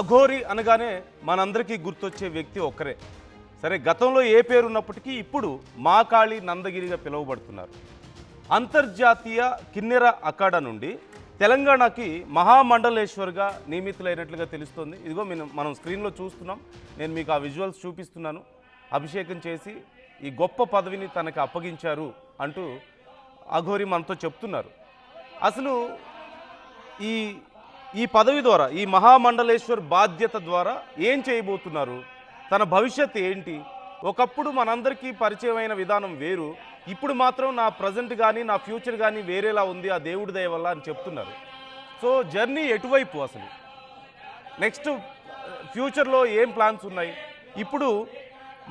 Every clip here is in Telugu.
అఘోరి అనగానే మనందరికీ గుర్తొచ్చే వ్యక్తి ఒక్కరే. సరే, గతంలో ఏ పేరు ఉన్నప్పటికీ ఇప్పుడు మాకాళి నందగిరిగా పిలువబడుతున్నారు. అంతర్జాతీయ కిన్నెర అఖాడా నుండి తెలంగాణకి మహామండలేశ్వర్గా నియమితులైనట్లుగా తెలుస్తోంది. ఇదిగో మనం స్క్రీన్లో చూస్తున్నాం. నేను మీకు ఆ విజువల్స్ చూపిస్తున్నాను. అభిషేకం చేసి ఈ గొప్ప పదవిని తనకు అప్పగించారు అంటూ అఘోరి మనతో చెప్తున్నారు. అసలు ఈ ఈ పదవి ద్వారా, ఈ మహామండలేశ్వర్ బాధ్యత ద్వారా ఏం చేయబోతున్నారు, తన భవిష్యత్ ఏంటి? ఒకప్పుడు మనందరికీ పరిచయమైన విధానం వేరు, ఇప్పుడు మాత్రం నా ప్రజెంట్ కానీ నా ఫ్యూచర్ కానీ వేరేలా ఉంది ఆ దేవుడి దయ వల్ల అని చెప్తున్నారు. సో జర్నీ ఎటువైపు, అసలు నెక్స్ట్ ఫ్యూచర్లో ఏం ప్లాన్స్ ఉన్నాయి? ఇప్పుడు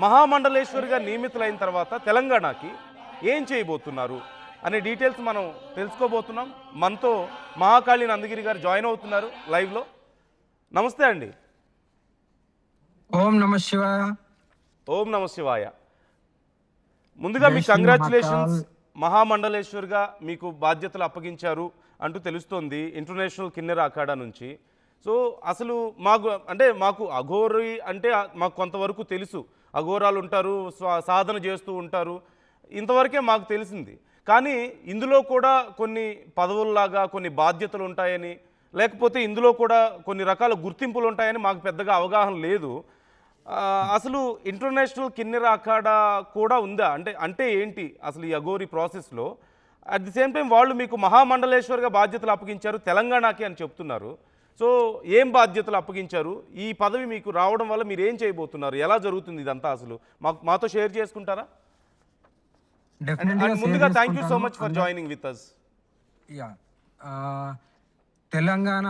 మహామండలేశ్వరిగా నియమితులైన తర్వాత తెలంగాణకి ఏం చేయబోతున్నారు అనే డీటెయిల్స్ మనం తెలుసుకోబోతున్నాం. మనతో మహాకాళి నందగిరి గారు జాయిన్ అవుతున్నారు లైవ్లో. నమస్తే అండి. ఓం నమ శివాయ. ఓం నమ శివాయ. ముందుగా మీకు కంగ్రాచులేషన్స్. మహామండలేశ్వర్గా మీకు బాధ్యతలు అప్పగించారు అంటూ తెలుస్తోంది ఇంటర్నేషనల్ కిన్నెర అఖాడా నుంచి. సో అసలు మాకు అఘోరి అంటే మాకు కొంతవరకు తెలుసు. అఘోరాలు ఉంటారు, సాధన చేస్తూ ఉంటారు, ఇంతవరకే మాకు తెలిసింది. కానీ ఇందులో కూడా కొన్ని పదవుల్లాగా కొన్ని బాధ్యతలు ఉంటాయని, లేకపోతే ఇందులో కూడా కొన్ని రకాల గుర్తింపులు ఉంటాయని మాకు పెద్దగా అవగాహన లేదు. అసలు ఇంటర్నేషనల్ కిన్నెర అఖాడా కూడా ఉందా? అంటే ఏంటి అసలు ఈ అఘోరి ప్రాసెస్లో? అట్ ది సేమ్ టైం వాళ్ళు మీకు మహామండలేశ్వర్గా బాధ్యతలు అప్పగించారు తెలంగాణకి అని చెప్తున్నారు. సో ఏం బాధ్యతలు అప్పగించారు? ఈ పదవి మీకు రావడం వల్ల మీరు ఏం చేయబోతున్నారు? ఎలా జరుగుతుంది ఇదంతా? అసలు మాతో షేర్ చేసుకుంటారా? ముందుగా thank you so much for joining with us. Telangana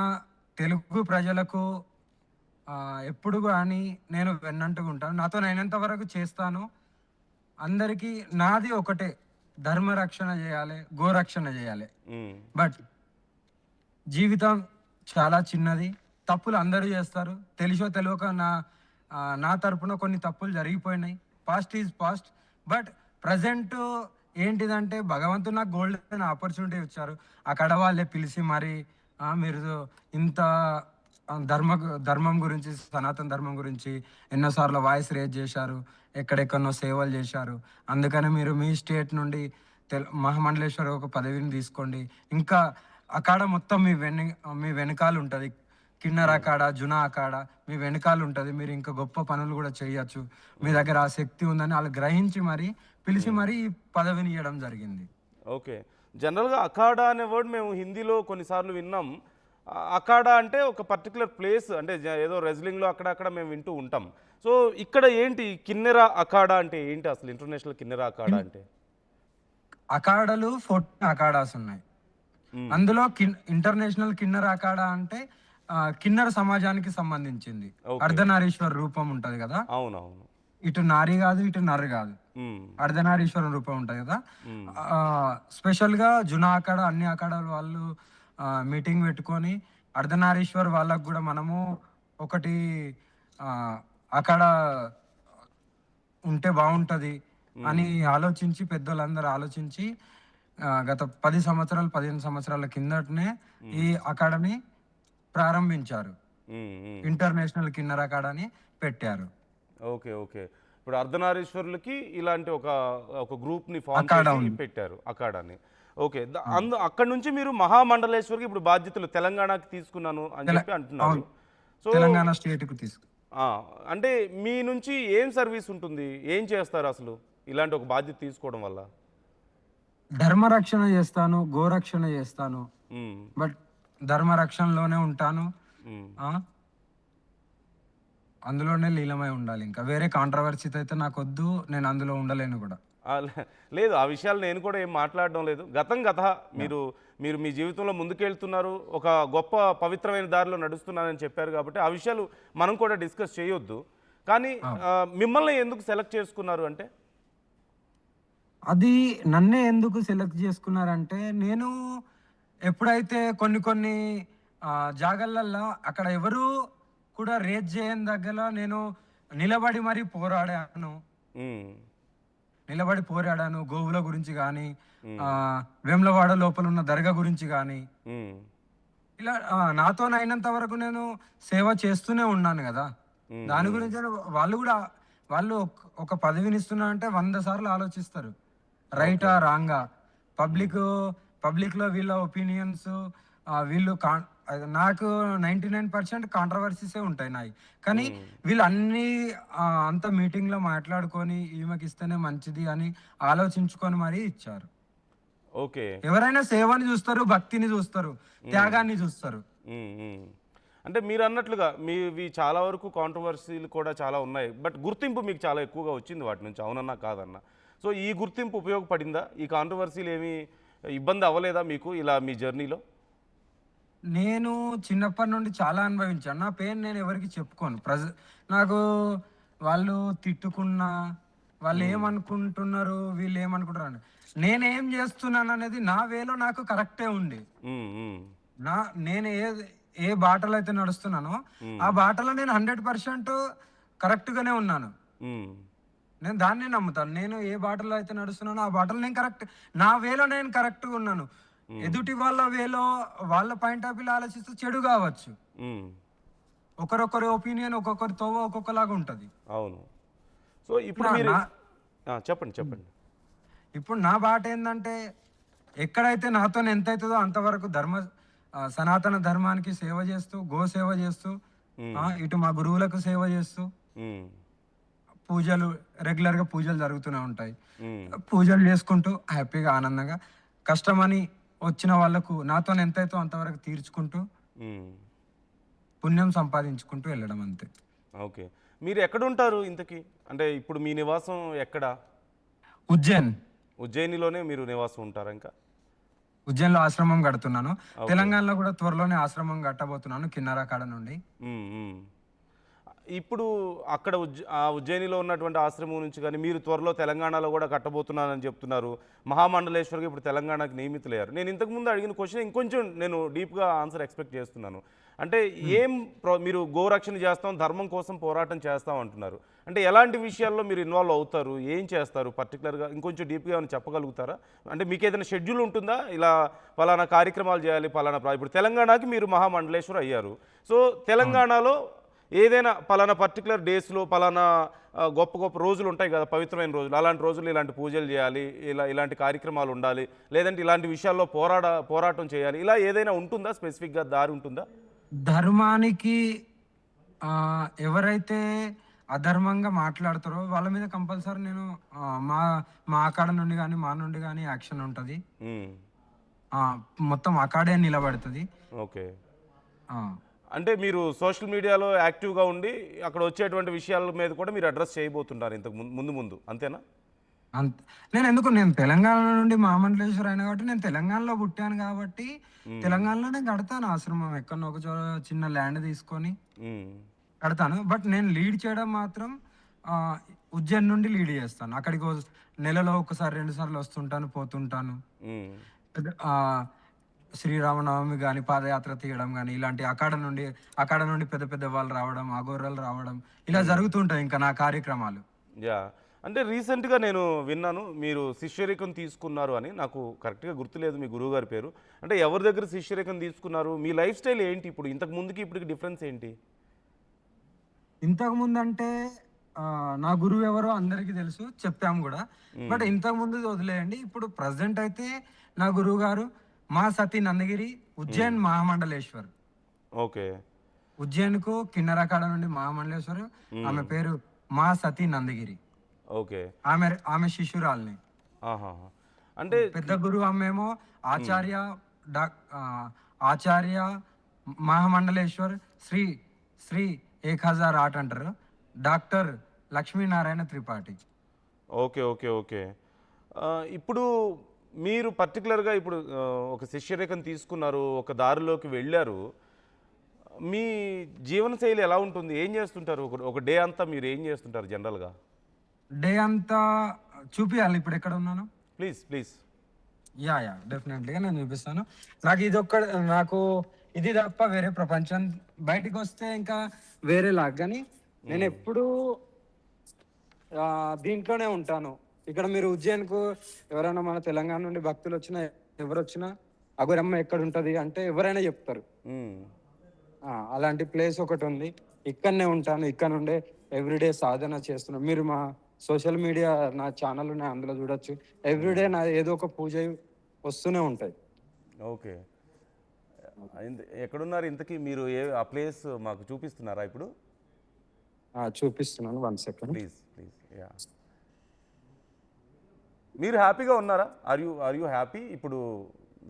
Telugu ప్రజలకు ఎప్పుడు కానీ నేను వెన్నంటుగా ఉంటాను. నాతో నేనంత వరకు చేస్తాను. అందరికీ నాది ఒకటే, ధర్మరక్షణ చేయాలి, గోరక్షణ చేయాలి. బట్ జీవితం చాలా చిన్నది, తప్పులు అందరూ చేస్తారు. తెలిసో తెలియక నా తరపున కొన్ని తప్పులు జరిగిపోయినాయి. Past is past. But present ఏంటిదంటే భగవంతుడు నాకు గోల్డెన్ ఆపర్చునిటీ ఇచ్చారు. అక్కడ వాళ్ళే పిలిచి మరి మీరు ఇంత ధర్మం గురించి, సనాతన ధర్మం గురించి ఎన్నోసార్లు వాయిస్ రేజ్ చేశారు, ఎక్కడెక్కడో సేవలు చేశారు. అందుకని మీరు మీ స్టేట్ నుండి మహామండలేశ్వరి ఒక పదవిని తీసుకోండి. ఇంకా అఖాడా మొత్తం మీ వెనకాల ఉంటుంది. కిన్నెర అఖాడా, జునా అఖాడా మీ వెనకాల ఉంటుంది. మీరు ఇంకా గొప్ప పనులు కూడా చేయొచ్చు. మీ దగ్గర ఆ శక్తి ఉందని వాళ్ళు గ్రహించి మరి పిలిచి మరి ఈ పదవిని ఇవ్వడం జరిగింది. ఓకే. జనరల్గా అఖాడా అనే వర్డ్ మేము హిందీలో కొన్నిసార్లు విన్నాం. అఖాడా అంటే ఒక పర్టికులర్ ప్లేస్, అంటే ఏదో రెజ్లింగ్లో అక్కడక్కడ మేము వింటూ ఉంటాం. సో ఇక్కడ ఏంటి కిన్నెర అఖాడా అంటే ఏంటి అసలు? ఇంటర్నేషనల్ కిన్నెర అఖాడా అంటే అఖాడాలు 14 అఖాడాస్ ఉన్నాయి. అందులో ఇంటర్నేషనల్ కిన్నెర అఖాడా అంటే కిన్నెర సమాజానికి సంబంధించింది. అర్ధనారీశ్వర రూపం ఉంటది కదా. అవునవును. ఇటు నారి కాదు, ఇటు నర్ర కాదు, అర్ధనారీశ్వర రూపం ఉంటది కదా. స్పెషల్ గా జునా అఖాడా అన్ని అఖాడాల వాళ్ళు మీటింగ్ పెట్టుకొని అర్ధనారీశ్వర్ వాళ్ళకు కూడా మనము ఒకటి అఖాడా ఉంటే బాగుంటది అని ఆలోచించి, పెద్దోళ్ళందరూ ఆలోచించి గత 15 సంవత్సరాల కిందటనే ఈ అఖాడాని ప్రారంభించారు. ఇంటర్నేషనల్ కిన్నెర అఖాడాని పెట్టారు. Okay okay. ఇప్పుడు అర్ధనారీశ్వరులకి ఇలాంటి ఒక గ్రూప్ని ఫామ్ చేసి పెట్టారు అఖాడాని. ఓకే. అక్కడ నుంచి మీరు మహామండలేశ్వరికి ఇప్పుడు బాధ్యతలు తెలంగాణకి తీసుకున్నాను అని చెప్పి అంటున్నారు. సో తెలంగాణ స్టేట్కి అంటే మీ నుంచి ఏం సర్వీస్ ఉంటుంది, ఏం చేస్తారు అసలు ఇలాంటి ఒక బాధ్యత తీసుకోవడం వల్ల? ధర్మరక్షణ చేస్తాను, గోరక్షణ చేస్తాను. బట్ ధర్మరక్షణలోనే ఉంటాను, అందులోనే లీలమై ఉండాలి. ఇంకా వేరే కాంట్రవర్సీ అయితే నాకు వద్దు, నేను అందులో ఉండలేను కూడా. లేదు, ఆ విషయాలు నేను కూడా ఏం మాట్లాడడం లేదు. గతం మీరు మీ జీవితంలో ముందుకెళ్తున్నారు, ఒక గొప్ప పవిత్రమైన దారిలో నడుస్తున్నారని చెప్పారు కాబట్టి ఆ విషయాలు మనం కూడా డిస్కస్ చేయొద్దు. కానీ మిమ్మల్ని ఎందుకు సెలెక్ట్ చేసుకున్నారు అంటే? అది నన్నే ఎందుకు సెలెక్ట్ చేసుకున్నారంటే, నేను ఎప్పుడైతే కొన్ని జాగాలల్లో అక్కడ ఎవరు కూడా రేజ్ చేయని దగ్గర నేను నిలబడి మరీ పోరాడాను. గోవుల గురించి కానీ, వేములవాడ లోపల ఉన్న దర్గా గురించి కానీ, ఇలా నాతోనైనంత వరకు నేను సేవ చేస్తూనే ఉన్నాను కదా. ఉమ్, దాని ఉమ్, గురించి వాళ్ళు కూడా వాళ్ళు ఒక పదవిని ఇస్తున్నారంటే 100 సార్లు ఆలోచిస్తారు. రైటా ఓకే. రాంగా పబ్లిక్ లో వీళ్ళ ఒపీనియన్స్ వీళ్ళు నాకు 99% కాంట్రవర్సీసే ఉంటాయి నాయి. కానీ ఉమ్, వీళ్ళు అన్ని అంత మీటింగ్ లో మాట్లాడుకొని ఈమెకి ఇస్తేనే మంచిది అని ఆలోచించుకొని మరీ ఇచ్చారు. ఓకే. ఎవరైనా సేవని చూస్తారు, భక్తిని చూస్తారు, ఉమ్, త్యాగాన్ని చూస్తారు. ఉమ్, ఉమ్. అంటే మీరు అన్నట్లుగా మీవి చాలా వరకు కాంట్రవర్సీలు కూడా చాలా ఉన్నాయి, బట్ గుర్తింపు మీకు చాలా ఎక్కువగా వచ్చింది వాటి నుంచి, అవునన్నా కాదన్నా. సో ఈ గుర్తింపు ఉపయోగపడిందా? ఈ కాంట్రవర్సీలు ఏమీ ఇబ్బంది అవ్వలేదా మీకు ఇలా మీ జర్నీలో? నేను చిన్నప్పటి నుండి చాలా అనుభవించాను. నా పెయిన్ నేను ఎవరికీ చెప్పుకోను. నాకు వాళ్ళు తిట్టుకున్నా, వాళ్ళు ఉమ్, ఏమనుకుంటున్నారు, వీళ్ళు ఏమనుకుంటారు అని. నేనేం చేస్తున్నాననేది నా వేలో నాకు కరెక్టే ఉంది. ఉమ్, ఉమ్, నా నేను ఏ బాటలో అయితే నడుస్తున్నానో, ఆ ఉమ్, బాటలో నేను 100% కరెక్ట్‌గానే ఉన్నాను. ఉమ్, నేను దాన్నే నమ్ముతాను. నేను ఏ బాటలో అయితే నడుస్తున్నానో, ఆ బాటలో నేను కరెక్ట్. నా వేలో నేను కరెక్ట్‌గా ఉన్నాను. ఉమ్, ఎదుటి వాళ్ళ వేలో, వాళ్ళ పాయింట్ ఆఫ్ వ్యూలో ఆలోచిస్తే చెడు కావచ్చు. ఉమ్. ఒకరొకరి ఒపీనియన్ ఒక్కొక్కరి తోవ ఒక్కొక్కలాగా ఉంటది. అవును. సో ఇప్పుడు నా మీరు నా చెప్పండి, చెప్పండి. ఇప్పుడు నా బాట ఏందంటే, ఎక్కడైతే నాతోని ఎంతైతదో అంతవరకు సనాతన ధర్మానికి సేవ చేస్తూ, సేవ చేస్తూ, ఉమ్, ఇటు మా గురువులకు సేవ చేస్తూ, ఉమ్, పూజలు రెగ్యులర్‌గా పూజలు జరుగుతూనే ఉంటాయి. ఉమ్, పూజలు చేసుకుంటూ హ్యాపీగా, ఆనందంగా కష్టమని వచ్చిన వాళ్ళకు నాతోని ఎంతైతో అంతవరకు తీర్చుకుంటూ, ఉమ్. పుణ్యం సంపాదించుకుంటూ వెళ్ళడం అంతే. ఓకే. మీరు ఎక్కడుంటారు ఇంతకీ? అంటే ఇప్పుడు మీ నివాసం ఎక్కడ? ఉజ్జయిన్. ఉజ్జయినిలోనే మీరు నివాసం ఉంటారా ఇంకా? ఉజ్జయిన్‌లో ఆశ్రమం కడుతున్నాను. ఓకే. తెలంగాణలో కూడా త్వరలోనే ఆశ్రమం కట్టబోతున్నాను కిన్నెర కాడ నుండి. హ్మ్. హ్మ్. ఇప్పుడు అక్కడ ఉజ్జయినిలో ఉన్నటువంటి ఆశ్రమం నుంచి కానీ మీరు త్వరలో తెలంగాణలో కూడా కట్టబోతున్నానని చెప్తున్నారు. మహామండలేశ్వర్‌గా ఇప్పుడు తెలంగాణకి నియమితులయ్యారు. నేను ఇంతకుముందు అడిగిన క్వెషన్ ఇంకొంచెం నేను డీప్‌గా ఆన్సర్ ఎక్స్‌పెక్ట్ చేస్తున్నాను. అంటే ఏం మీరు గోరక్షణ చేస్తాం, ధర్మం కోసం పోరాటం చేస్తాం అంటున్నారు. అంటే ఎలాంటి విషయాల్లో మీరు ఇన్వాల్వ్ అవుతారు? ఏం చేస్తారు పర్టికులర్‌గా? ఇంకొంచెం డీప్‌గా ఏమైనా చెప్పగలుగుతారా? అంటే మీకేదైనా షెడ్యూల్ ఉంటుందా? ఇలా పలానా కార్యక్రమాలు చేయాలి, పలానా ఇప్పుడు తెలంగాణకి మీరు మహామండలేశ్వర్ అయ్యారు. సో అవును. తెలంగాణలో ఏదైనా పలానా పర్టికులర్ డేస్‌లో పలానా గొప్ప గొప్ప రోజులు ఉంటాయి కదా! పవిత్రమైన రోజులు. అలాంటి రోజుల్లో ఇలాంటి పూజలు చేయాలి, ఇలాంటి కార్యక్రమాలు ఉండాలి, లేదంటే ఇలాంటి విషయాల్లో పోరాటం చేయాలి. ఇలా ఏదైనా ఉంటుందా? స్పెసిఫిక్‌గా దారి ఉంటుందా? ధర్మానికి ఎవరైతే అధర్మంగా మాట్లాడతారో వాళ్ళ మీద కంపల్సరీ నేను మా మా అకాడ నుండి గాని, మా నుండి గాని యాక్షన్ ఉంటది. హ్మ్. మొత్తం అకాడే నిలబడతది. ఓకే. ఆ! అంటే మీరు సోషల్ మీడియాలో యాక్టివ్‌గా ఉండి అక్కడ వచ్చేటువంటి విషయాల మీద కూడా మీరు అడ్రెస్ చేయబోతుంటారు ఇంతకు ముందు అంతేనా? అంత్ నేను తెలంగాణ నుండి మామండలేశ్వర్ అయినా కాబట్టి, నేను తెలంగాణలో పుట్టాను కాబట్టి, హ్మ్. తెలంగాణలోనే కడతాను ఆశ్రమం. ఎక్కడనో ఒక చిన్న ల్యాండ్ తీసుకొని హ్మ్. కడతాను. బట్ నేను లీడ్ చేయడం మాత్రం ఆహ్, ఉజ్జయిన్ నుండి లీడ్ చేస్తాను. అక్కడికి నెలలో ఒకసారి, 2 సార్లు వస్తుంటాను, పోతుంటాను. హ్మ్. ఆహ్, శ్రీరామనవమి గాని, పాదయాత్ర తీయడం గాని, ఇలాంటి అకాడ నుండి పెద్ద పెద్ద వాళ్ళు రావడం, అఘోరాలు రావడం, ఇలా హ్మ్. జరుగుతూ ఉంటాయి ఇంకా నా కార్యక్రమాలు. యాహ్! అంటే రీసెంట్‌గా నేను విన్నాను మీరు శిష్యరికం తీసుకున్నారు అని. నాకు కరెక్ట్‌గా గుర్తులేదు మీ గురువుగారి పేరు. అంటే ఎవరి దగ్గర శిష్యరికం తీసుకున్నారు? మీ లైఫ్ స్టైల్ ఏంటి ఇప్పుడు? ఇంతకు ముందుకి ఇప్పటికి డిఫరెన్స్ ఏంటి? ఇంతకుముందంటే నా గురువెవరో అందరికీ తెలుసు. చెప్పాము గూడా. బట్ హ్మ్. ఇంతకుముందుది వదిలేయండి. ఇప్పుడు ప్రెజెంట్ అయితే నా గురువుగారు మా సతీ నందగిరి, హ్మ్. ఉజ్జయిన్ మహామండలేశ్వర్. ఓకే. ఉజ్జయిన్‌కు కిన్నెరకాడ నుండి మహామండలేశ్వర్. హ్మ్. ఆమె పేరు మా సతీ నందగిరి. ఓకే. ఆమె శిష్యురాలిని. ఆహాహా! అంటే పెద్ద గురువు అమ్మేమో హ్మ్. ఆచార్య ఆచార్య మహామండలేశ్వర్ శ్రీ శ్రీ 1008 అంటారు. Doctor Lakshminarayana Tripathi. Okay. Okay. Okay. ఇప్పుడు మీరు పర్టిక్యులర్‌గా ఇప్పుడు ఒక శిష్యరేఖను తీసుకున్నారు. ఒక దారిలోకి వెళ్లారు. మీ జీవనశైలి ఎలా ఉంటుంది? ఏం చేస్తుంటారు? ఒక డే అంతా మీరు ఏం చేస్తుంటారు జనరల్‌గా? డే అంతా చూపియాలి ఇప్పుడెక్కడ ఉన్నానో? ప్లీజ్. ప్లీజ్. యాహ్! డెఫినెట్‌లీగా నేను చూపిస్తాను. నాకు ఇది తప్ప వేరే ప్రపంచం బయటికొస్తే ఇంకా వేరేలాగా గాని హ్మ్. నేనెప్పుడూ దీంట్లోనే ఉంటాను. ఇక్కడ మీరు ఉజ్జయిన్‌కు ఎవరైనా మన తెలంగాణ నుండి భక్తులొచ్చినా, ఎవరొచ్చినా అగోరమ్మ ఎక్కడ ఉంటది అంటే ఎవరైనా చెప్తారు. ఉమ్. అలాంటి ప్లేస్ ఒకటి ఉంది. ఇక్కడనే ఉంటాను. ఇక్కడ నుండే ఎవ్రీడే సాధన చేస్తున్నాను. మీరు మా సోషల్ మీడియా నా ఛానల్ ఉన్నాయి, అందులో చూడొచ్చు. ఎవ్రీడే నా ఏదో ఒక పూజ వస్తూనే ఉంటాయి. ఓకే. ఎక్కడున్నారు ఇంతకీ మీరు? ఆ ప్లేస్ మాకు చూపిస్తున్నారా ఇప్పుడు? చూపిస్తున్నాను, 1 సెకండ్. Please please. యా, మీరు హ్యాపీగా ఉన్నారా? ఆర్ యూ హ్యాపీ ఇప్పుడు?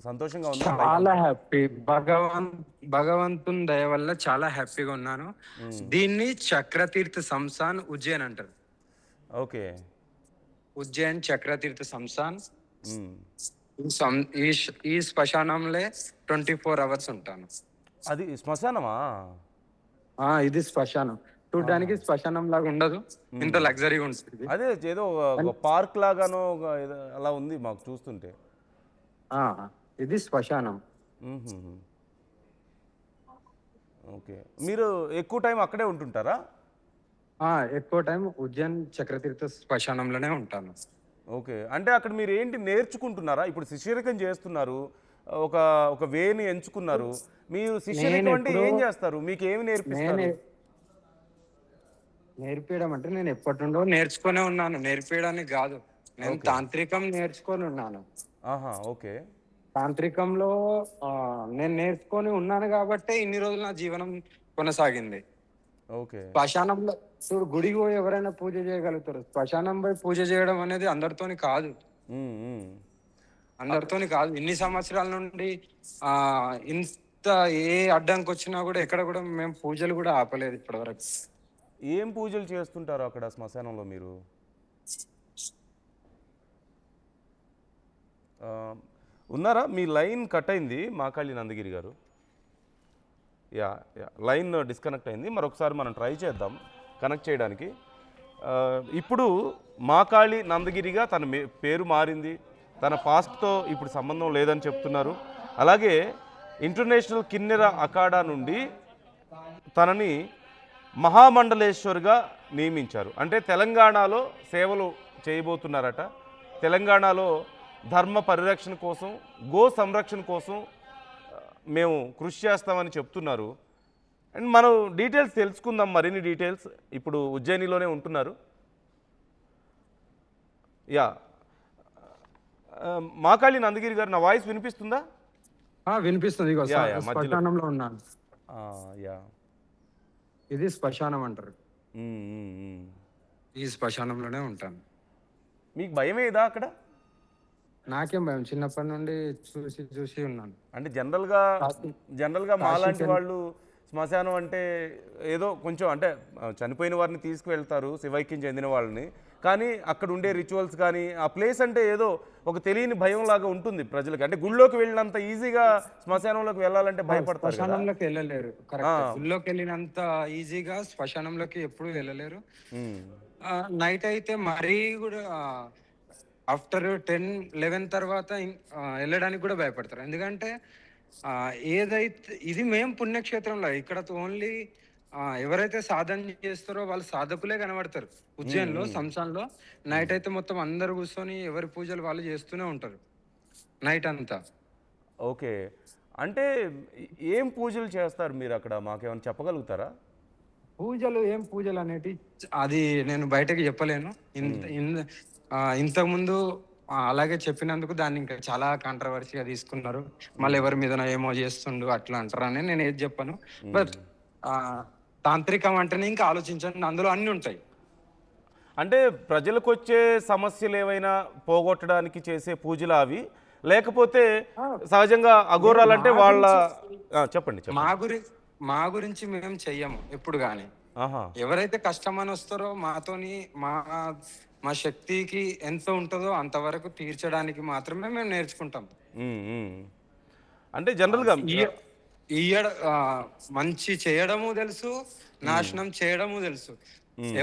సంతోషంగా ఉందా? చాలా హ్యాపీ. భగవంతుని దయ వల్ల చాలా హ్యాపీగా ఉన్నాను. దీన్ని చక్రతీర్థ సంస్థాన్ ఉజ్జయిన్ అంటారు. ఓకే. ఉజ్జయిన్ చక్రతీర్థ సంస్థాన్. ఉమ్. ఈ శ్మశానంలో 24 hours ఉంటాను. అది శ్మశానమా? ఇది శ్మశానం. చూడ్డానికి శ్మశానం లాగా ఉండదు, ఇంత లగ్జరీగా ఉంటుంది. అదే ఏదో పార్క్ లాగానో అలా ఉంది మాకు చూస్తుంటే. ఇది శ్మశానం. ఓకే. మీరు ఎక్కువ టైం అక్కడే ఉంటుంటారా? ఎక్కువ టైం ఉజ్జయిన్ చక్రతీర్థ శ్మశానంలోనే ఉంటాను. ఓకే. అంటే అక్కడ మీరు ఏంటి నేర్చుకుంటున్నారా? ఇప్పుడు శిష్యరికం చేస్తున్నారు, ఒక ఒక వేని ఎంచుకున్నారు. మీరు శిష్యరికం అంటే ఏం చేస్తారు? మీకు ఏమి నేర్పిస్తారు? నేర్పించడం అంటే నేను ఎప్పటి నుండో నేర్చుకునే ఉన్నాను. నేర్పించడానికి కాదు, నేను తాంత్రికం నేర్చుకొని ఉన్నాను. ఆహా, ఓకే. తాంత్రికంలో నేను నేర్చుకొని ఉన్నాను కాబట్టి ఇన్ని రోజులు నా జీవనం కొనసాగింది. ఓకే. శ్మశానంలో చూడు, గుడికి పోయి ఎవరైనా పూజ చేయగలుగుతారు. శ్మశానం పోయి పూజ చేయడం అనేది అందరితోని కాదు. ఇన్ని సంవత్సరాల నుండి ఇంత ఏ అడ్డంకి వచ్చినా కూడా ఎక్కడ కూడా మేము పూజలు కూడా ఆపలేదు ఇప్పటివరకు. ఏం పూజలు చేస్తుంటారు అక్కడ శ్మశానంలో మీరు? ఉన్నారా? మీ లైన్ కట్ అయింది మాకాళి నందగిరి గారు. యా, లైన్ డిస్కనెక్ట్ అయింది. మరొకసారి మనం ట్రై చేద్దాం కనెక్ట్ చేయడానికి. ఇప్పుడు మాకాళి నందగిరిగా తన పేరు మారింది, తన పాస్ట్తో ఇప్పుడు సంబంధం లేదని చెప్తున్నారు. అలాగే ఇంటర్నేషనల్ కిన్నెర అఖాడా నుండి తనని మహామండలేశ్వర్గా నియమించారు. అంటే తెలంగాణలో సేవలు చేయబోతున్నారట. తెలంగాణలో ధర్మ పరిరక్షణ కోసం, గో సంరక్షణ కోసం మేము కృషి చేస్తామని చెప్తున్నారు. అండ్ మనం డీటెయిల్స్ తెలుసుకుందాం, మరిన్ని డీటెయిల్స్. ఇప్పుడు ఉజ్జయినిలోనే ఉంటున్నారు. యా, మాకాళి నందగిరి గారు, నా వాయిస్ వినిపిస్తుందా? వినిపిస్తుంది. శ్మశానంలో ఉన్నాను. యా, ఇది శ్మశానం అంటారు. ఈ శ్మశానంలోనే ఉంటాను. మీకు భయమేదా అక్కడ? నాకేం భయం, చిన్నప్పటి నుండి చూసి ఉన్నాను. అంటే జనరల్గా మాలాంటి వాళ్ళు శ్మశానం అంటే ఏదో కొంచెం అంటే చనిపోయిన వారిని తీసుకువెళ్తారు, శివైక్యం చెందిన వాళ్ళని. కానీ అక్కడ ఉండే రిచువల్స్ కానీ ఆ ప్లేస్ అంటే ఏదో ఒక తెలియని భయం లాగా ఉంటుంది ప్రజలకి. అంటే గుళ్ళోకి వెళ్ళినంత ఈజీగా శ్మశానంలోకి వెళ్ళాలంటే భయపడతారు. శ్మశానంలోకి వెళ్ళలేరు. గుళ్ళోకి వెళ్ళినంత ఈజీగా శ్మశానంలోకి ఎప్పుడు వెళ్ళలేరు. నైట్ అయితే మరీ కూడా ఆఫ్టర్ 10-11 తర్వాత వెళ్ళడానికి కూడా భయపడతారు. ఎందుకంటే ఏదైతే ఇది మేము పుణ్యక్షేత్రంలో ఇక్కడ ఓన్లీ ఎవరైతే సాధన చేస్తారో వాళ్ళు సాధకులే కనబడతారు. ఉజ్జయిన్లో సంస్థాన్లో నైట్ అయితే మొత్తం అందరు కూర్చొని ఎవరి పూజలు వాళ్ళు చేస్తూనే ఉంటారు నైట్ అంతా. ఓకే. అంటే ఏం పూజలు చేస్తారు మీరు అక్కడ? మాకేమైనా చెప్పగలుగుతారా? ఏం పూజలు అనేటి అది నేను బయటకి చెప్పలేను. ఇంతకుముందు అలాగే చెప్పినందుకు దాన్ని ఇంకా చాలా కాంట్రవర్సీగా తీసుకున్నారు. మళ్ళీ ఎవరి మీద ఏమో చేస్తుండు అట్లా అంటారు అని నేను ఏది చెప్పను. బట్ తాంత్రికం అంటేనే ఇంకా ఆలోచించండి, అందులో అన్ని ఉంటాయి. అంటే ప్రజలకు వచ్చే సమస్యలు ఏవైనా పోగొట్టడానికి చేసే పూజలు అవి, లేకపోతే సహజంగా అఘోరాలంటే వాళ్ళ చెప్పండి. మా గురించి మేము చెయ్యము ఎప్పుడు గాని. ఎవరైతే కష్టమని వస్తారో మాతోని మా శక్తికి ఎంత ఉంటుందో అంతవరకు తీర్చడానికి మాత్రమే మేము నేర్చుకుంటాం. అంటే జనరల్గా మంచి చేయడము తెలుసు, నాశనం చేయడము తెలుసు.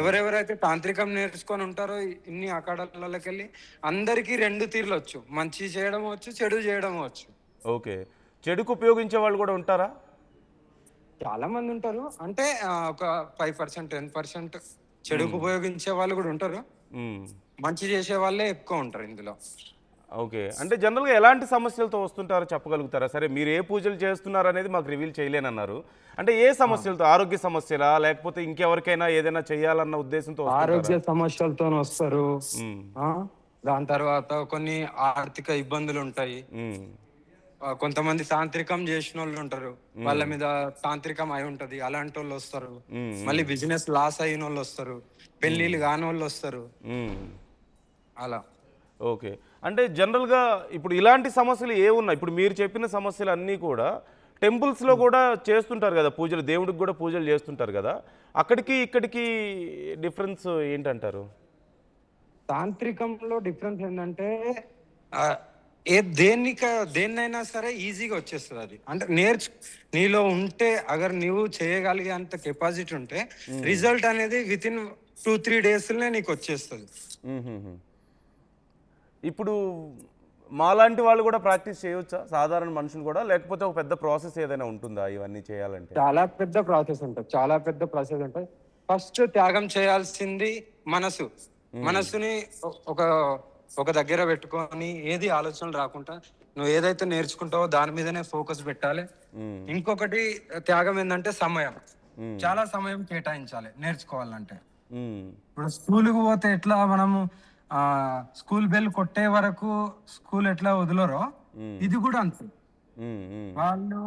ఎవరెవరైతే తాంత్రికం నేర్చుకొని ఉంటారో ఇన్ని అఖాడాలకి వెళ్ళి అందరికి 2 తీర్లు వచ్చు. మంచి చేయడం వచ్చు, చెడు చేయడం వచ్చు. ఓకే. చెడుకు ఉపయోగించే వాళ్ళు కూడా ఉంటారా? చాలా మంది ఉంటారు. అంటే ఒక 5%, 10% చెడుకు ఉపయోగించే వాళ్ళు కూడా ఉంటారు. మంచి చేసే వాళ్ళే ఎక్కువ ఉంటారు ఇందులో. ఓకే. అంటే జనరల్‌గా ఎలాంటి సమస్యలతో వస్తుంటారో చెప్పగలుగుతారా? సరే మీరు ఏ పూజలు చేస్తున్నారనేది మాకు రివీల్ చేయలేనన్నారు. అంటే ఏ సమస్యలతో? ఆరోగ్య సమస్యలా? లేకపోతే ఇంకెవరికైనా ఏదైనా చేయాలన్న ఉద్దేశంతో వస్తుంటారా? ఆరోగ్య సమస్యలతో వస్తారు. హ్మ్. ఆ, దాని తర్వాత కొన్ని ఆర్థిక ఇబ్బందులు ఉంటాయి. హ్మ్. కొంతమంది తాంత్రికం చేసిన వాళ్ళు ఉంటారు, వాళ్ళ మీద తాంత్రికం అయి ఉంటది, అలాంటి వాళ్ళు వస్తారు. హ్మ్. మళ్ళీ బిజినెస్ లాస్ అయిన వాళ్ళు వస్తారు, పెళ్లిళ్ళు కాని వాళ్ళు వస్తారు. హ్మ్. అలా ఓకే. అంటే జనరల్‌గా ఇప్పుడు ఇలాంటి సమస్యలు ఏవున్నాయి? ఇప్పుడు మీరు చెప్పిన సమస్యలన్నీ కూడా టెంపుల్స్‌లో కూడా చేస్తుంటారు గదా! పూజలు. దేవుడికి గూడా పూజలు చేస్తుంటారు గదా! అక్కడికి, ఇక్కడికి డిఫరెన్స్ ఏంటంటారు? తాంత్రికంలో డిఫరెన్స్ ఏంటంటే ఆ, దేన్నైనా సరే ఈజీగా వచ్చేస్తుంది. అది అంటే నీలో ఉంటే, అగర్ నువ్వు చేయగలిగే అంత కెపాసిటీ ఉంటే రిజల్ట్ అనేది విత్ ఇన్ 2-3 డేస్‌లోనే నీకు వచ్చేస్తుంది. హుహుహు. ఇప్పుడు మాలాంటి వాళ్ళు గూడా ప్రాక్టీస్ చేయొచ్చా? సాధారణ మనుషులు గూడా? లేకపోతే ఒక పెద్ద ప్రాసెస్ ఏదైనా ఉంటుందా ఇవన్నీ చేయాలంటే? చాలా పెద్ద ప్రాసెస్ ఉంటుంది, చాలా పెద్ద ప్రాసెస్ ఉంటుంది. ఫస్ట్ త్యాగం చేయాల్సింది మనసు. మనసుని ఒక ఒక దగ్గర పెట్టుకొని ఏది ఆలోచనలు రాకుండా నువ్వు ఏదైతే నేర్చుకుంటావో దాని మీదనే ఫోకస్ పెట్టాలి. హ్మ్. ఇంకొకటి త్యాగం ఏంటంటే సమయం. హ్మ్. చాలా సమయం కేటాయించాలి నేర్చుకోవాలంటే. హ్మ్. ఇప్పుడు స్కూల్కి పోతే ఎట్లా మనము ఆ స్కూల్ బెల్ కొట్టే వరకు స్కూల్ ఎట్లా వదలరో, ఇది కూడా అంతే. హ్మ్. హ్మ్. వాళ్ళు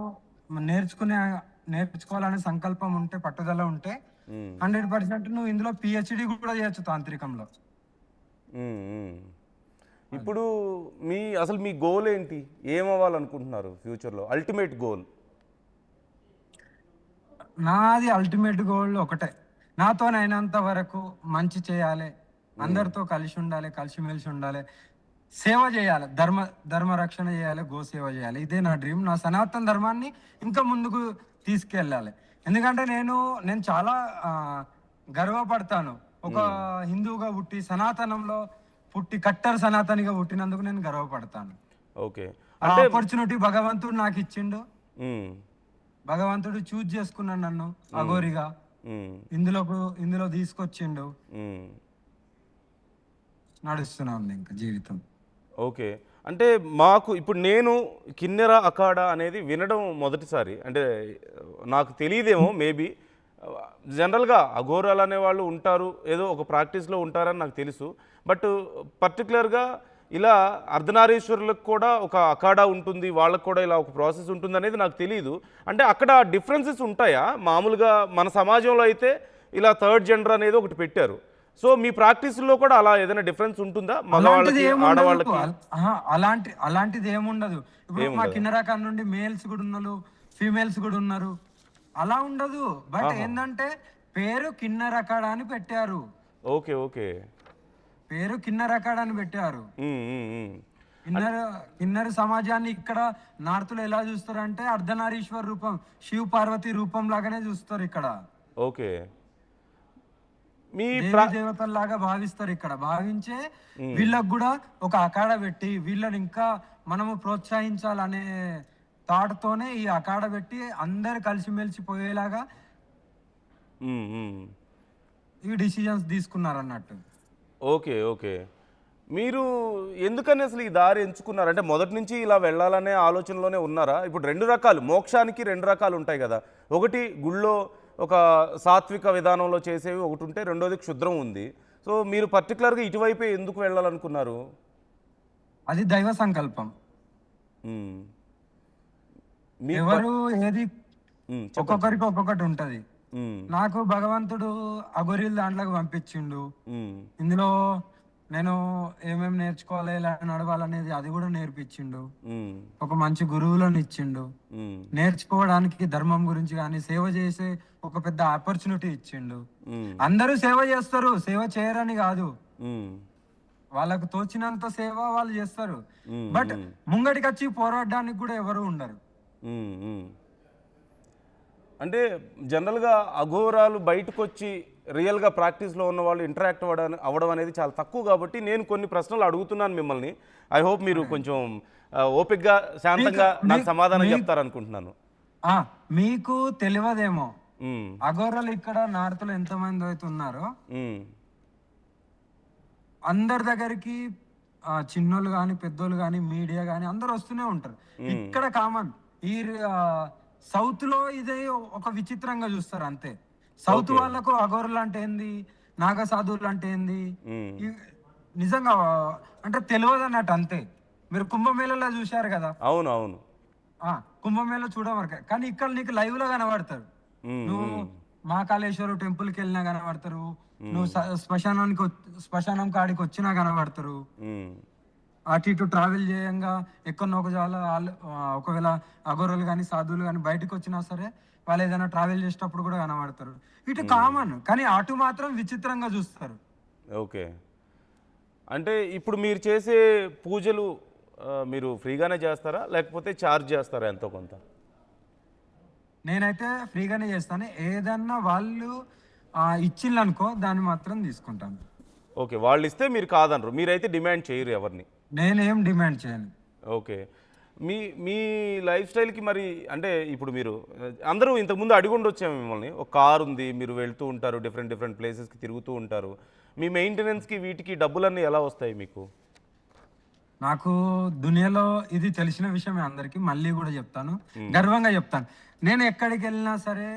నేర్చుకోవాలనే సంకల్పం ఉంటే, పట్టుదల ఉంటే హ్మ్. 100% నువ్వు ఇందులో పిహెచ్డి కూడా చేయొచ్చు తాంత్రికంలో. హ్మ్. హ్మ్. ఇప్పుడు అసలు మీ గోల్ ఏంటి? ఏమవ్వాలనుకుంటున్నారు ఫ్యూచర్‌లో? Ultimate goal? నాది అల్టిమేట్ గోల్ ఒకటే, నాతోనైనంత వరకు మంచి చేయాలి, అందరితో కలిసి ఉండాలి, కలిసిమెలిసి ఉండాలి, సేవ చేయాలి, ధర్మ రక్షణ చేయాలి, గో సేవ చేయాలి. ఇదే నా డ్రీమ్. నా సనాతన ధర్మాన్ని ఇంకా ముందుకు తీసుకెళ్ళాలి. ఎందుకంటే నేను చాలా ఆ, గర్వపడతాను. ఒక హిందువుగా పుట్టి, సనాతనంలో పుట్టి, కట్టర్ సనాతనిగా పుట్టినందుకు నేను గర్వపడతాను. ఓకే. ఆ అంటే ఆపర్చునిటీ భగవంతుడు నాకు ఇచ్చిండు. హ్మ్. భగవంతుడు చూజ్ చేసుకున్నాడు నన్ను అఘోరిగా. హ్మ్. ఇందులో తీసుకొచ్చిండు. హ్మ్. నడుస్తూనే ఉంది ఇంకా జీవితం. ఓకే. అంటే మాకు ఇప్పుడు నేను కిన్నెర అఖాడా అనేది వినడం మొదటిసారి. అంటే నాకు తెలీదేమో మేబీ. జనరల్‌గా అఘోరాలు అనేవాళ్ళు ఉంటారు. ఏదో ఒక ప్రాక్టీస్‌లో ఉంటారని నాకు తెలుసు. బట్ పర్టిక్యులర్‌గా ఇలా అర్ధనారీశ్వరులకు కూడా ఒక అఖాడా ఉంటుంది. వాళ్ళకి కూడా ఇలా ఒక ప్రాసెస్ ఉంటుందనేది నాకు తెలీదు. అంటే అక్కడ డిఫరెన్సెస్ ఉంటాయా? మామూలుగా మన సమాజంలో అయితే ఇలా థర్డ్ జెండర్ అనేది ఒకటి పెట్టారు. సో, మీ ప్రాక్టీస్‌లో కూడా అలా ఏదైనా డిఫరెన్స్ ఉంటుందా? అలాంటిది మగవాళ్ళకి, ఏముండదు. ఆడవాళ్ళకి అలాంటిది ఏముండదు. ఇప్పుడు మా ఏముండదా? కింద రకం నుండి మేల్స్ కూడా ఉన్నారు, ఫీమేల్స్ కూడా ఉన్నారు. అలా ఉండదు. బట్ ఆహా! ఏంటంటే పేరు కిన్నెర అఖాడా అని పెట్టారు. ఓకే. ఓకే. పేరు కిన్నెర అఖాడా అని పెట్టారు. హ్మ్. హ్మ్. హ్మ్. అన్ కిన్నెర సమాజాన్ని ఇక్కడ నార్త్‌లో ఎలా చూస్తారంటే అర్ధనారీశ్వర రూపం, శివ్ పార్వతి రూపం లాగానే చూస్తారు ఇక్కడ. ఓకే. మీ దేవీ దేవతల్లాగా భావిస్తారు ఇక్కడ. భావించే హ్మ్. వీళ్ళకి కూడా ఒక అఖాడా పెట్టి వీళ్ళని ఇంకా మనము ప్రోత్సహించాలనే థాట్ తోనే ఈ అఖాడా పెట్టి అందరు కలిసిమెలిసి పోయేలాగా హ్మ్. హ్మ్. ఈ డిసిజన్స్ తీసుకున్నారన్నట్టు. ఓకే. ఓకే. మీరు ఎందుకని అసలు ఈ దారి ఎంచుకున్నారు? అంటే మొదటి నుంచి ఇలా వెళ్ళాలనే ఆలోచనలోనే ఉన్నారా? ఇప్పుడు 2 రకాలు మోక్షానికి 2 రకాలు ఉంటాయి గదా! ఒకటి గుళ్ళో ఒక సాత్విక విధానంలో చేసేవి ఒకటుంటే, రెండోది క్షుద్రం ఉంది. సో, మీరు పర్టిక్యులర్‌గా ఇటువైపే ఎందుకు వెళ్ళాలనుకున్నారు? అది దైవ సంకల్పం. హ్మ్. మీకు ఎవరు ఏది చెప్పండి. చెప్పండి. ఒక్కొక్కరికి ఒక్కొక్కటి ఉంటది. హ్మ్. నాకు భగవంతుడు అఘోరీల దాంట్లోకి పంపించిండు. హ్మ్. ఇందులో నేను ఏమేమి నేర్చుకోవాలి, ఎలా నడవాలనేది అది కూడా నేర్పించిండు. హ్మ్. ఒక మంచి గురువులను ఇచ్చిండు. హ్మ్. నేర్చుకోవడానికి ధర్మం గురించి కానీ, సేవ చేసే ఒక పెద్ద ఆపర్చునిటీ ఇచ్చిండు. హ్మ్. అందరూ సేవ చేస్తారు, సేవ చేయరని కాదు. హ్మ్. వాళ్ళకు తోచినంత సేవ వాళ్ళు చేస్తారు. హ్మ్. బట్ హ్మ్. ముంగటికొచ్చి పోరాడడానికి కూడా ఎవరు ఉండరు. హ్మ్. హ్మ్. అంటే జనరల్‌గా అఘోరాలు బయటకొచ్చి రియల్‌గా ప్రాక్టీస్‌లో ఉన్నవాళ్ళు ఇంటరాక్ట్ అవ్వడం అనేది చాలా తక్కువ కాబట్టి నేను కొన్ని ప్రశ్నలు అడుగుతున్నాను మిమ్మల్ని. ఐ హోప్ మీరు కొంచెం ఓపికగా, మీకు శాంతంగా నాకు మీకు సమాధానం మీ చెప్తారనుకుంటున్నాను. ఆ మీకు తెలియదేమో, హ్మ్. అఘోరాలు ఇక్కడ నార్త్‌లో ఎంతమంది అయితే ఉన్నారో హ్మ్. అందరి దగ్గరికి చిన్నోళ్ళు కానీ పెద్దోళ్ళు కానీ మీడియా కానీ అందరు వస్తూనే ఉంటారు. ఇక్కడ కామన్ ఈ సౌత్ లో ఇదే ఒక విచిత్రంగా చూస్తారు అంతే. సౌత్ వాళ్ళకు అఘోరులు అంటే ఏంది, నాగసాధువులు అంటే ఏంది నిజంగా అంటే తెలియదు అన్నట్టు అంతే. మీరు కుంభమేళలో చూశారు కదా, అవును అవును. కుంభమేళ చూడమరక, కానీ ఇక్కడ నీకు లైవ్ లో కనబడతారు. నువ్వు మహాకాళేశ్వర టెంపుల్ కి వెళ్ళినా కనబడతారు, నువ్వు శ్మశానం కాడికి వచ్చినా కనబడతారు. అటు ఇటు ట్రావెల్ చేయంగా ఎక్కడో ఒక ఒకవేళ అఘోరలు కానీ సాధువులు కానీ బయటకు వచ్చినా సరే వాళ్ళు ఏదైనా ట్రావెల్ చేసేటప్పుడు కూడా కనబడతారు. ఇటు కామన్, కానీ అటు మాత్రం విచిత్రంగా చూస్తారు. ఓకే, అంటే ఇప్పుడు మీరు చేసే పూజలు మీరు ఫ్రీగానే చేస్తారా లేకపోతే ఛార్జ్ చేస్తారా ఎంతో కొంత? నేనైతే ఫ్రీగానే చేస్తాను. ఏదన్నా వాళ్ళు ఇచ్చిండ్రనుకో దాన్ని మాత్రం తీసుకుంటాను. ఓకే, వాళ్ళు ఇస్తే మీరు కాదనరు, మీరైతే డిమాండ్ చేయరు ఎవరిని? నేనేం డిమాండ్ చేయను. ఓకే, మీ మీ లైఫ్ స్టైల్కి మరి అంటే ఇప్పుడు మీరు అందరూ ఇంతకుముందు అడిగి ఉండొచ్చాము మిమ్మల్ని, ఒక కారు ఉంది, మీరు వెళ్తూ ఉంటారు, డిఫరెంట్ డిఫరెంట్ ప్లేసెస్కి తిరుగుతూ ఉంటారు, మీ మెయింటెనెన్స్కి వీటికి డబ్బులన్నీ ఎలా వస్తాయి మీకు? నాకు దునియాలో ఇది తెలిసిన విషయమే అందరికి, మళ్ళీ కూడా చెప్తాను, గర్వంగా చెప్తాను. నేను ఎక్కడికి వెళ్ళినా సరే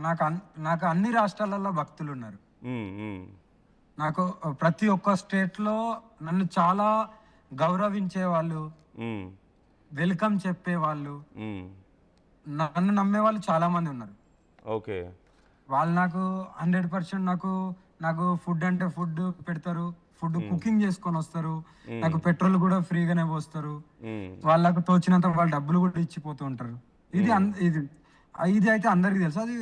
నాకు అన్ని రాష్ట్రాలలో భక్తులు ఉన్నారు. నాకు ప్రతి ఒక్క స్టేట్ లో నన్ను చాలా గౌరవించే వాళ్ళు, వెల్కమ్ చెప్పే వాళ్ళు, నన్ను నమ్మే వాళ్ళు చాలా మంది ఉన్నారు. ఓకే, వాళ్ళు నాకు 100% నాకు ఫుడ్ అంటే ఫుడ్ పెడతారు, ఫుడ్ కుకింగ్ చేసుకొని వస్తారు, నాకు పెట్రోల్ కూడా ఫ్రీగానే పోస్తారు, వాళ్ళకు తోచినంత వాళ్ళు డబ్బులు కూడా ఇచ్చిపోతూ ఉంటారు. ఇది అయితే అందరికి తెలుసు. అది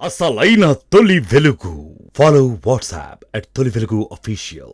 అసలైన తొలి వెలుగు. ఫాలో వాట్సాప్ @తొలి వెలుగు అఫీషియల్.